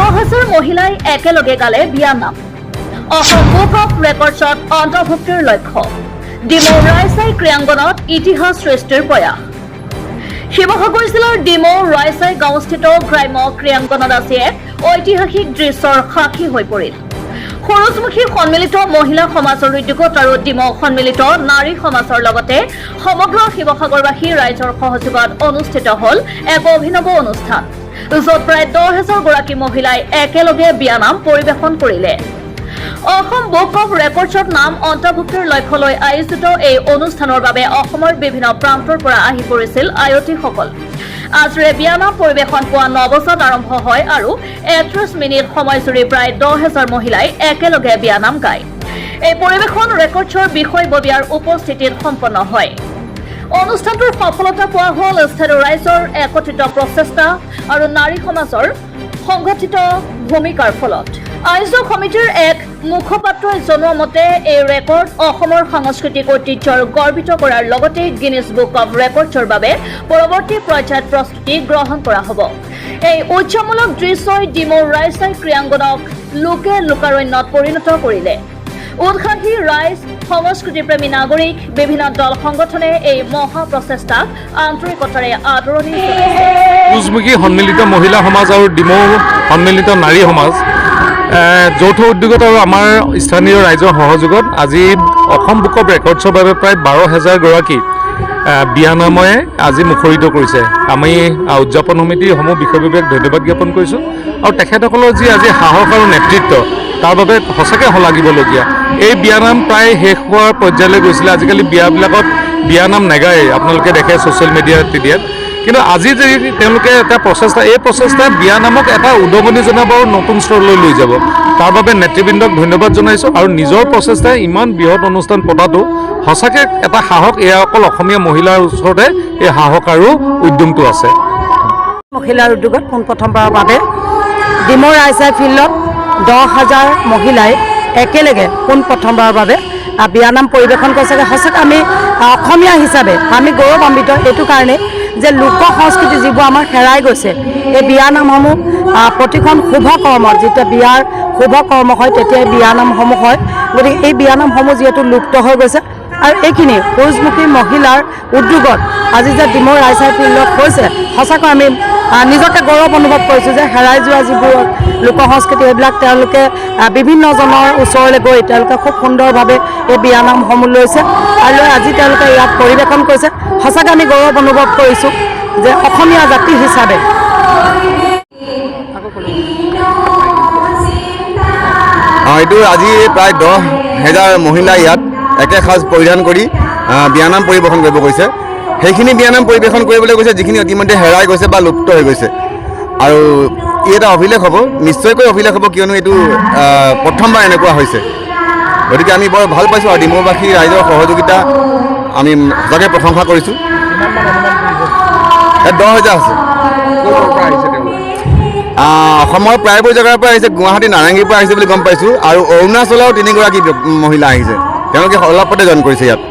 10,000 মহিলাই একেলগে গালে বিয়াৰ নাম অসম বুক অফ ৰেকৰ্ডছত অন্তৰ্ভুক্তিৰ লক্ষ্য ডিমৌ ৰাইচাই ক্ৰীড়াংগনত ইতিহাস সৃষ্টিৰ প্ৰয়াস শিৱসাগৰ জিলাৰ ডিমৌ ৰাইচাই গাঁওস্থিত গ্ৰাম্য ক্ৰীড়াংগনত আজি এক ঐতিহাসিক দৃশ্যৰ সাক্ষী হৈ পৰিল সৰজমুখী সন্মিলিত মহিলা সমাজৰ উদ্যোগত আৰু ডিমৌ সন্মিলিত নাৰী সমাজৰ লগতে সমগ্ৰ শিৱসাগৰবাসী ৰাইজৰ সহযোগত অনুষ্ঠিত হল এক অভিনৱ অনুষ্ঠান য'ত প্ৰায় 10,000 গৰাকী মহিলাই একেলগে বিয়ানাম পৰিৱেশন কৰিলে অসম বুক অফ ৰেকৰ্ডছত নাম অন্তৰ্ভুক্তিৰ লক্ষ্য লৈ আয়োজিত এই অনুষ্ঠানৰ বাবে অসমৰ বিভিন্ন প্ৰান্তৰ পৰা আহি পৰিছিল আয়তীসকল আজিৰে বিয়ানাম পৰিৱেশন পুৱা 9 বজাত আৰম্ভ হয় আৰু 31 মিনিট সময়জুৰি প্ৰায় 10,000 মহিলাই একেলগে বিয়ানাম গায় এই পৰিৱেশন ৰেকৰ্ডছৰ বিষয়ববীয়াৰ উপস্থিতিত সম্পন্ন হয় অনুষ্ঠানটোৰ সফলতা পোৱা হ'ল স্থানীয় ৰাইজৰ একত্ৰিত প্ৰচেষ্টা আৰু নাৰী সমাজৰ সংগঠিত ভূমিকাৰ ফলত আয়োজক সমিতিৰ এক মুখপাত্ৰই জনোৱা মতে এই ৰেকৰ্ড অসমৰ সাংস্কৃতিক ঐতিহ্যৰ গৰ্বিত কৰাৰ লগতে গিনিজ বুক অফ ৰেকৰ্ডছৰ বাবে পৰৱৰ্তী পৰ্যায়ত প্ৰস্তুতি গ্ৰহণ কৰা হ'ব এই উৎসৱমূলক দৃশ্যই ডিমৌ ৰাইচাই ক্ৰীড়াংগনক লোকে লোকাৰণ্যত পৰিণত কৰিলে উৎসাহী ৰাইজ সংস্কৃতিপ্ৰেমী নাগৰিক বিভিন্ন দল সংগঠনে এই মহা প্ৰচেষ্টাক আন্তৰিকতাৰে আদৰণি জনাইছে সৰজমুখী সন্মিলিত মহিলা সমাজ আৰু ডিমৌ সন্মিলিত নাৰী সমাজ যৌথ উদ্যোগত আৰু আমাৰ স্থানীয় ৰাইজৰ সহযোগত আজি অসম বুক অফ ৰেকৰ্ডছৰ বাবে প্ৰায় 12,000 গৰাকী বিয়ানামে আজি মুখৰিত কৰিছে আমি উদযাপন সমিতিসমূহ বিষয়ববীয়াক ধন্যবাদ জ্ঞাপন কৰিছোঁ আৰু তেখেতসকলৰ যি আজি সাহস আৰু নেতৃত্ব তাৰ বাবে সঁচাকৈ শলাগিবলগীয়া এই বিয়ানাম প্ৰায় শেষ হোৱাৰ পৰ্যায়লৈ গৈছিলে আজিকালি বিয়াবিলাকত বিয়ানাম নেগায় আপোনালোকে দেখে ছ'চিয়েল মিডিয়াত কিন্তু আজি যে তেওঁলোকে এটা প্ৰচেষ্টা এই প্ৰচেষ্টাই বিয়ানামক এটা উদগনি জনাব আৰু নতুন স্তৰলৈ লৈ যাব তাৰ বাবে নেতৃবৃন্দক ধন্যবাদ জনাইছোঁ আৰু নিজৰ প্ৰচেষ্টাই ইমান বৃহৎ অনুষ্ঠান পতাটো সঁচাকৈ এটা সাহস এয়া অকল অসমীয়া মহিলাৰ ওচৰতে এই সাহস আৰু উদ্যমটো আছে মহিলাৰ উদ্যোগত পোনপ্ৰথমবাৰৰ বাবে ডিমৌ ৰাইচাই ফিল্ডত 10,000 মহিলাই একেলগে পোনপ্ৰথমবাৰৰ বাবে বিয়ানাম পৰিৱেশন কৰিছে সঁচাকৈ আমি অসমীয়া হিচাপে আমি গৌৰৱান্বিত এইটো কাৰণে যে লোক সংস্কৃতি যিবোৰ আমাৰ হেৰাই গৈছে এই বিয়ানামসমূহ প্ৰতিখন শুভ কৰ্মত যেতিয়া বিয়াৰ শুভ কৰ্ম হয় তেতিয়াই বিয়ানামসমূহ হয় গতিকে এই বিয়ানামসমূহ যিহেতু লুপ্ত হৈ গৈছে আৰু এইখিনি সৰজমুখী মহিলাৰ উদ্যোগত আজি যে ডিমৌ ৰাইচাই ফিল্ডত হৈছে সঁচাকৈ আমি নিজকে গৌৰৱ অনুভৱ কৰিছোঁ যে হেৰাই যোৱা যিবোৰ লোক সংস্কৃতি এইবিলাক তেওঁলোকে বিভিন্নজনৰ ওচৰলৈ গৈ তেওঁলোকে খুব সুন্দৰভাৱে এই বিয়ানামসমূহ লৈছে আৰু আজি তেওঁলোকে ইয়াত পৰিৱেশন কৰিছে সঁচাকৈ আমি গৌৰৱ অনুভৱ কৰিছোঁ যে অসমীয়া জাতি হিচাপে এইটো আজি প্ৰায় 10,000 মহিলা ইয়াত একে সাজ পৰিধান কৰি বিয়ানাম পৰিৱেশন কৰিব গৈছে সেইখিনি বিয়ানাম পৰিৱেশন কৰিবলৈ গৈছে যিখিনি ইতিমধ্যে হেৰাই গৈছে বা লুপ্ত হৈ গৈছে আৰু ই এটা অভিলেখ হ'ব নিশ্চয়কৈ অভিলেখ হ'ব কিয়নো এইটো প্ৰথমবাৰ এনেকুৱা হৈছে গতিকে আমি বৰ ভাল পাইছোঁ আৰু ডিমৌবাসী ৰাইজৰ সহযোগিতা আমি সঁচাকৈ প্ৰশংসা কৰিছোঁ 10,000 আছে অসমৰ প্ৰায়বোৰ জেগাৰ পৰা আহিছে গুৱাহাটী নাৰেংগীৰ পৰা আহিছে বুলি গম পাইছোঁ আৰু অৰুণাচলৰ 3 গৰাকী মহিলা আহিছে তেওঁলোকে অলপতে জইন কৰিছে ইয়াত